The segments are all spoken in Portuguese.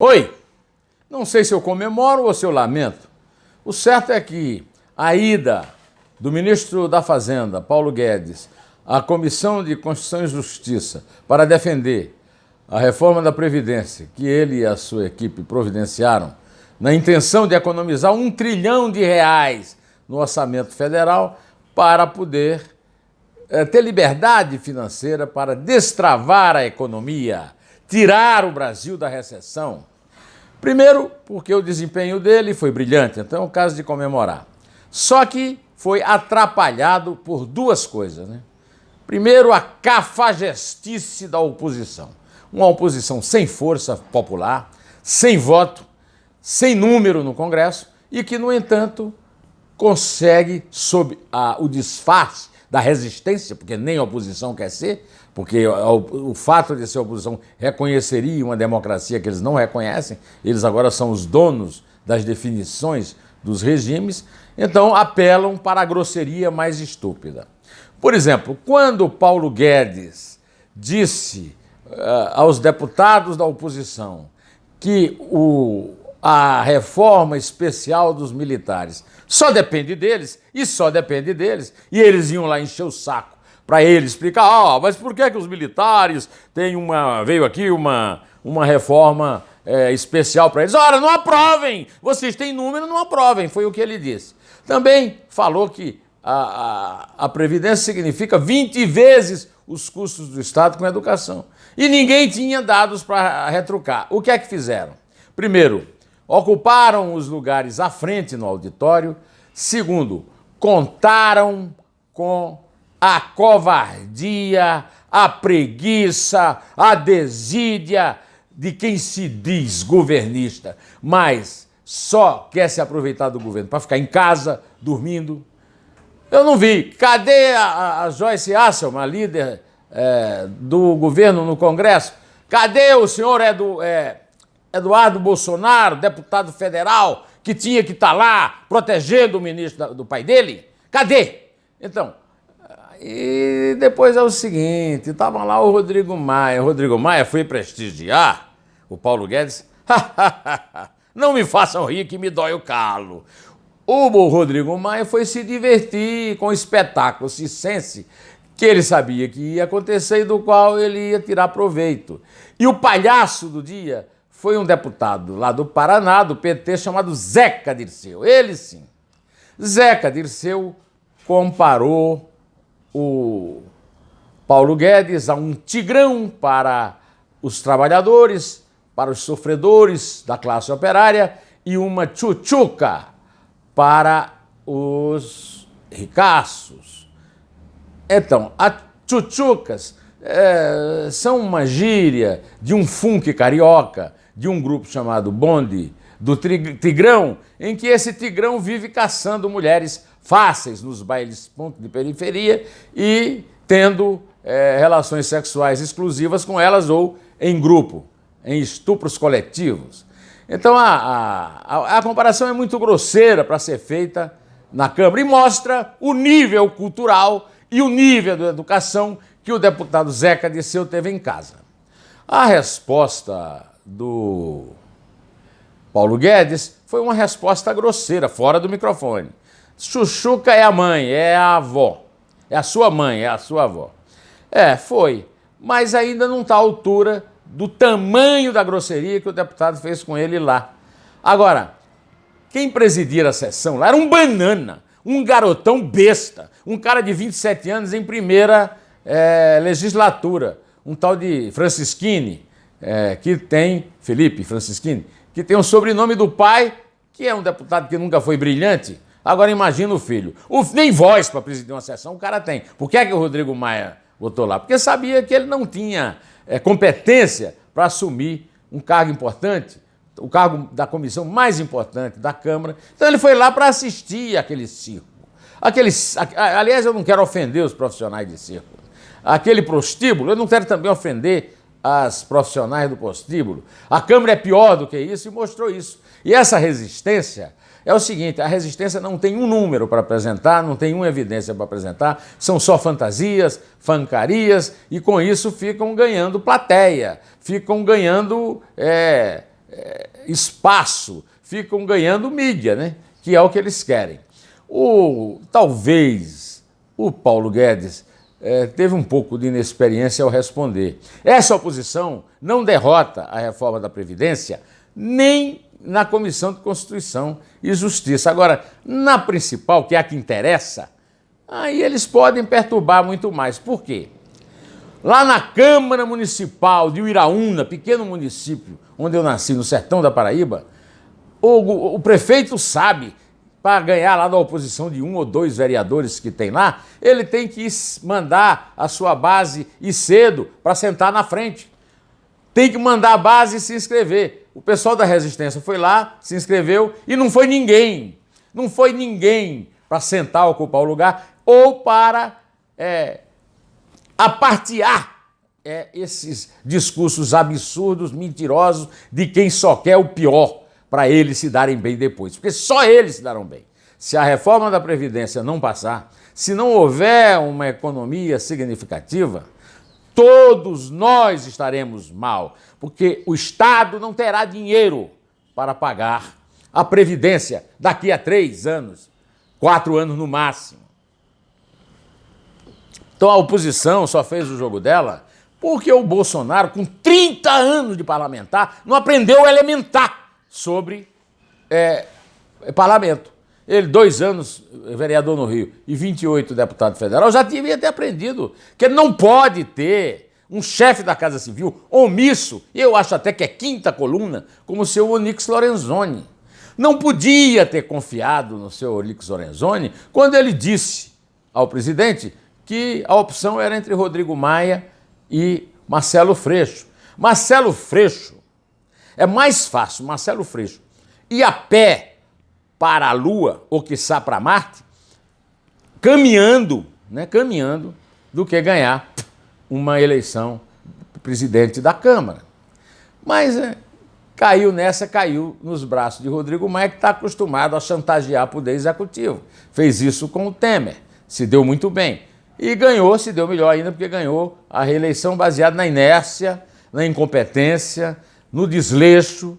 Oi, não sei se eu comemoro ou se eu lamento. O certo é que a ida do ministro da Fazenda, Paulo Guedes, à Comissão de Constituição e Justiça para defender a reforma da Previdência que ele e a sua equipe providenciaram na intenção de economizar R$ 1 trilhão no orçamento federal para poder ter liberdade financeira para destravar a economia, tirar o Brasil da recessão. Primeiro, porque o desempenho dele foi brilhante, então é o caso de comemorar. Só que foi atrapalhado por duas coisas, né? Primeiro, a cafajestice da oposição. Uma oposição sem força popular, sem voto, sem número no Congresso e que, no entanto, consegue, sob o disfarce da resistência, porque nem a oposição quer ser, porque o fato de ser oposição reconheceria uma democracia que eles não reconhecem, eles agora são os donos das definições dos regimes, então apelam para a grosseria mais estúpida. Por exemplo, quando Paulo Guedes disse aos deputados da oposição que a reforma especial dos militares só depende deles, e eles iam lá encher o saco para ele explicar, mas por que os militares veio aqui uma reforma especial para eles? Ora, não aprovem! Vocês têm número, não aprovem, foi o que ele disse. Também falou que a Previdência significa 20 vezes os custos do Estado com a educação. E ninguém tinha dados para retrucar. O que é que fizeram? Primeiro, ocuparam os lugares à frente no auditório. Segundo, contaram com a covardia, a preguiça, a desídia de quem se diz governista, mas só quer se aproveitar do governo para ficar em casa, dormindo. Eu não vi. Cadê a Joyce Hasselmann, a líder do governo no Congresso? Cadê o senhor Eduardo Bolsonaro, deputado federal, que tinha que estar lá protegendo o ministro do pai dele? Cadê? Então, e depois é o seguinte, estava lá o Rodrigo Maia. O Rodrigo Maia foi prestigiar o Paulo Guedes. Não me façam rir que me dói o calo. O Rodrigo Maia foi se divertir com o espetáculo circense que ele sabia que ia acontecer e do qual ele ia tirar proveito. E o palhaço do dia foi um deputado lá do Paraná, do PT, chamado Zeca Dirceu. Ele sim. Zeca Dirceu comparou o Paulo Guedes a um tigrão para os trabalhadores, para os sofredores da classe operária e uma tchutchuca para os ricaços. Então, as tchutchucas são uma gíria de um funk carioca, de um grupo chamado Bonde do Tigrão, em que esse tigrão vive caçando mulheres fáceis nos bailes de periferia e tendo relações sexuais exclusivas com elas ou em grupo, em estupros coletivos. Então a comparação é muito grosseira para ser feita na Câmara e mostra o nível cultural e o nível da educação que o deputado Zeca Dirceu teve em casa. A resposta do Paulo Guedes foi uma resposta grosseira, fora do microfone. Chuchuca é a mãe, é a avó. É a sua mãe, é a sua avó. Foi. Mas ainda não está à altura do tamanho da grosseria que o deputado fez com ele lá. Agora, quem presidia a sessão lá era um banana, um garotão besta, um cara de 27 anos em primeira legislatura, um tal de Francischini, Felipe Francischini, que tem o sobrenome do pai, que é um deputado que nunca foi brilhante. Agora imagina o filho. Nem voz para presidir uma sessão o cara tem. Por que o Rodrigo Maia votou lá? Porque sabia que ele não tinha competência para assumir um cargo importante, o cargo da comissão mais importante da Câmara. Então ele foi lá para assistir aquele circo. Aliás, eu não quero ofender os profissionais de circo. Aquele prostíbulo, eu não quero também ofender as profissionais do prostíbulo. A Câmara é pior do que isso e mostrou isso. E essa resistência é o seguinte, a resistência não tem um número para apresentar, não tem uma evidência para apresentar, são só fantasias, fancarias, e com isso ficam ganhando plateia, ficam ganhando espaço, ficam ganhando mídia, né? Que é o que eles querem. Talvez o Paulo Guedes teve um pouco de inexperiência ao responder. Essa oposição não derrota a reforma da Previdência nem na Comissão de Constituição e Justiça. Agora, na principal, que é a que interessa, aí eles podem perturbar muito mais. Por quê? Lá na Câmara Municipal de Uiraúna, pequeno município onde eu nasci, no sertão da Paraíba, o prefeito sabe, para ganhar lá da oposição de 1 ou 2 vereadores que tem lá, ele tem que mandar a sua base ir cedo para sentar na frente. Tem que mandar a base se inscrever. O pessoal da Resistência foi lá, se inscreveu e não foi ninguém. Não foi ninguém para sentar, ocupar o lugar ou para apartear esses discursos absurdos, mentirosos, de quem só quer o pior para eles se darem bem depois. Porque só eles se darão bem. Se a reforma da Previdência não passar, se não houver uma economia significativa, todos nós estaremos mal, porque o Estado não terá dinheiro para pagar a Previdência daqui a 3 anos, 4 anos no máximo. Então a oposição só fez o jogo dela porque o Bolsonaro, com 30 anos de parlamentar, não aprendeu o elementar sobre parlamento. Ele, 2 anos vereador no Rio e 28 deputado federal, já devia ter aprendido que ele não pode ter um chefe da Casa Civil omisso, eu acho até que é quinta coluna, como o seu Onyx Lorenzoni. Não podia ter confiado no seu Onyx Lorenzoni quando ele disse ao presidente que a opção era entre Rodrigo Maia e Marcelo Freixo. Marcelo Freixo, é mais fácil Marcelo Freixo ir a pé para a Lua, ou quiçá para Marte, caminhando, do que ganhar uma eleição de presidente da Câmara. Mas caiu nos braços de Rodrigo Maia, que está acostumado a chantagear o poder executivo. Fez isso com o Temer, se deu muito bem. E ganhou, se deu melhor ainda, porque ganhou a reeleição baseada na inércia, na incompetência, no desleixo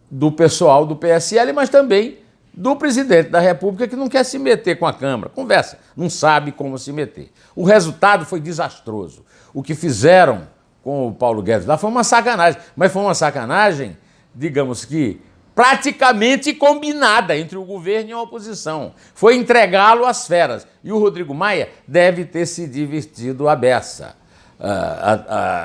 do pessoal do PSL, mas também do presidente da República, que não quer se meter com a Câmara. Conversa, não sabe como se meter. O resultado foi desastroso. O que fizeram com o Paulo Guedes lá foi uma sacanagem, mas foi uma sacanagem, digamos que, praticamente combinada entre o governo e a oposição. Foi entregá-lo às feras. E o Rodrigo Maia deve ter se divertido à beça.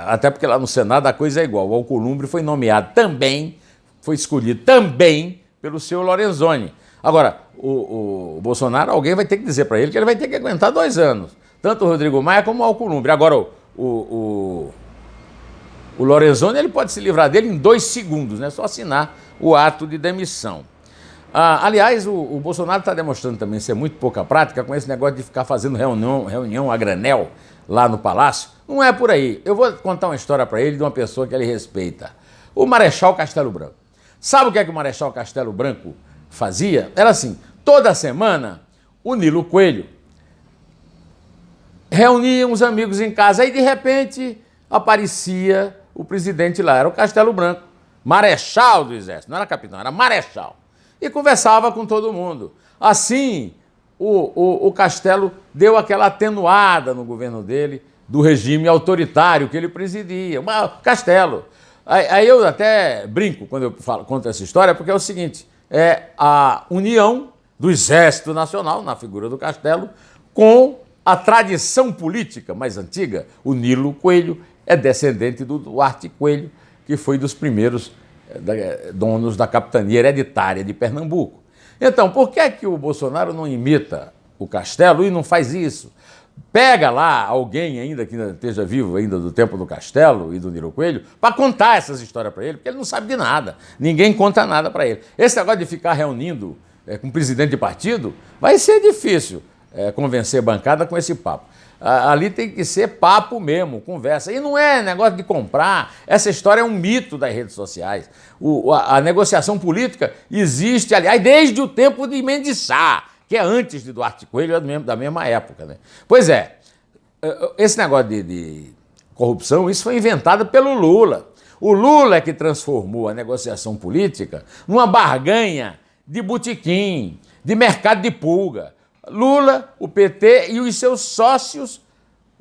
Até porque lá no Senado a coisa é igual. O Alcolumbre foi nomeado também, foi escolhido também pelo seu Lorenzoni. Agora, o Bolsonaro, alguém vai ter que dizer para ele que ele vai ter que aguentar 2 anos. Tanto o Rodrigo Maia como o Alcolumbre. Agora, o Lorenzoni, ele pode se livrar dele em 2 segundos, né? Só assinar o ato de demissão. Aliás, o Bolsonaro está demonstrando também ser muito pouca prática com esse negócio de ficar fazendo reunião a granel lá no Palácio. Não é por aí. Eu vou contar uma história para ele de uma pessoa que ele respeita. O Marechal Castelo Branco. Sabe o que é que o Marechal Castelo Branco fazia? Era assim, toda semana o Nilo Coelho reunia uns amigos em casa, aí de repente aparecia o presidente lá, era o Castelo Branco, marechal do Exército, não era capitão, era marechal, e conversava com todo mundo. Assim, o Castelo deu aquela atenuada no governo dele, do regime autoritário que ele presidia, Castelo. Aí eu até brinco quando eu conto essa história, porque é o seguinte, é a união do Exército Nacional, na figura do Castelo, com a tradição política mais antiga. O Nilo Coelho é descendente do Duarte Coelho, que foi dos primeiros donos da capitania hereditária de Pernambuco. Então, por que é que o Bolsonaro não imita o Castelo e não faz isso? Pega lá alguém ainda que esteja vivo ainda do tempo do Castelo e do Nilo Coelho para contar essas histórias para ele, porque ele não sabe de nada. Ninguém conta nada para ele. Esse negócio de ficar reunindo com presidente de partido vai ser difícil convencer a bancada com esse papo. Ali tem que ser papo mesmo, conversa. E não é negócio de comprar. Essa história é um mito das redes sociais. A negociação política existe, aliás, desde o tempo de Mendes Sá, que é antes de Duarte Coelho, da mesma época, né? Pois é, esse negócio de corrupção, isso foi inventado pelo Lula. O Lula é que transformou a negociação política numa barganha de botequim, de mercado de pulga. Lula, o PT e os seus sócios,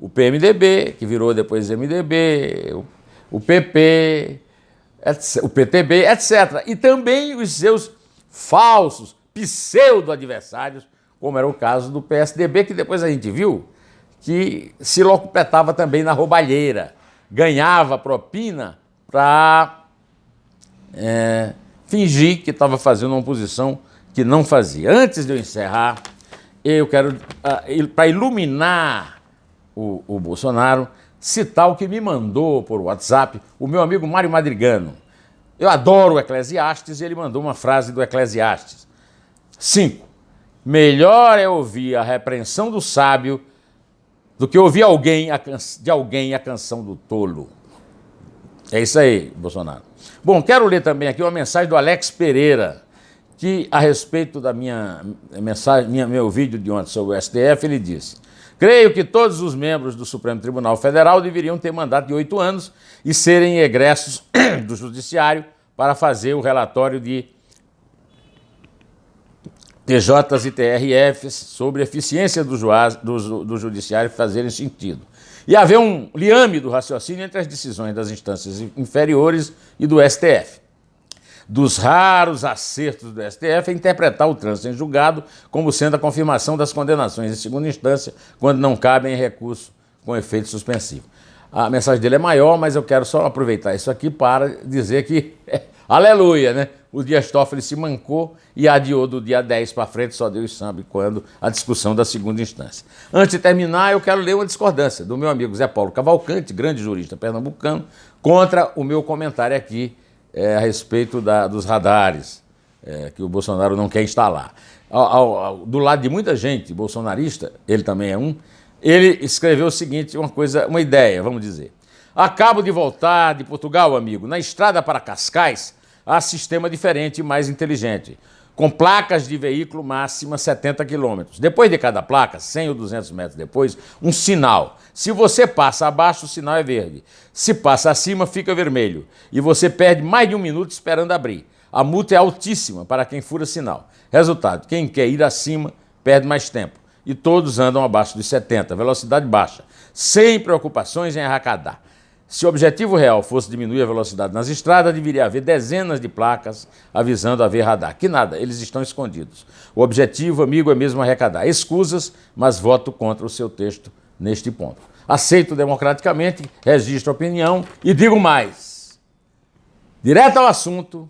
o PMDB, que virou depois MDB, o PP, o PTB, etc. E também os seus falsos, pseudo-adversários, como era o caso do PSDB, que depois a gente viu que se locupletava também na roubalheira, ganhava propina para fingir que estava fazendo uma oposição que não fazia. Antes de eu encerrar, eu quero, para iluminar o Bolsonaro, citar o que me mandou por WhatsApp o meu amigo Mário Madrigano. Eu adoro o Eclesiastes e ele mandou uma frase do Eclesiastes. 5. Melhor é ouvir a repreensão do sábio do que ouvir de alguém a canção do tolo. É isso aí, Bolsonaro. Bom, quero ler também aqui uma mensagem do Alex Pereira, que a respeito da meu vídeo de ontem sobre o STF, ele disse: creio que todos os membros do Supremo Tribunal Federal deveriam ter mandato de 8 anos e serem egressos do Judiciário para fazer o relatório de TJs e TRFs sobre a eficiência do Judiciário fazerem sentido. E haver um liame do raciocínio entre as decisões das instâncias inferiores e do STF. Dos raros acertos do STF é interpretar o trânsito em julgado como sendo a confirmação das condenações em segunda instância, quando não cabem recurso com efeito suspensivo. A mensagem dele é maior, mas eu quero só aproveitar isso aqui para dizer que, aleluia, né? O Dias Toffoli se mancou e adiou do dia 10 para frente, só Deus sabe quando, a discussão da segunda instância. Antes de terminar, eu quero ler uma discordância do meu amigo Zé Paulo Cavalcante, grande jurista pernambucano, contra o meu comentário aqui a respeito dos radares que o Bolsonaro não quer instalar. Do lado de muita gente bolsonarista, ele também é um, ele escreveu o seguinte, uma ideia, vamos dizer. Acabo de voltar de Portugal, amigo. Na estrada para Cascais, há sistema diferente e mais inteligente, com placas de veículo máxima 70 km. Depois de cada placa, 100 ou 200 metros depois, um sinal. Se você passa abaixo, o sinal é verde. Se passa acima, fica vermelho. E você perde mais de 1 minuto esperando abrir. A multa é altíssima para quem fura sinal. Resultado, quem quer ir acima, perde mais tempo. E todos andam abaixo dos 70, velocidade baixa, sem preocupações em arrecadar. Se o objetivo real fosse diminuir a velocidade nas estradas, deveria haver dezenas de placas avisando haver radar. Que nada, eles estão escondidos. O objetivo, amigo, é mesmo arrecadar. Escusas, mas voto contra o seu texto neste ponto. Aceito democraticamente, registro a opinião e digo mais. Direto ao assunto,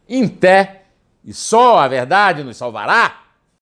em té, e só a verdade nos salvará.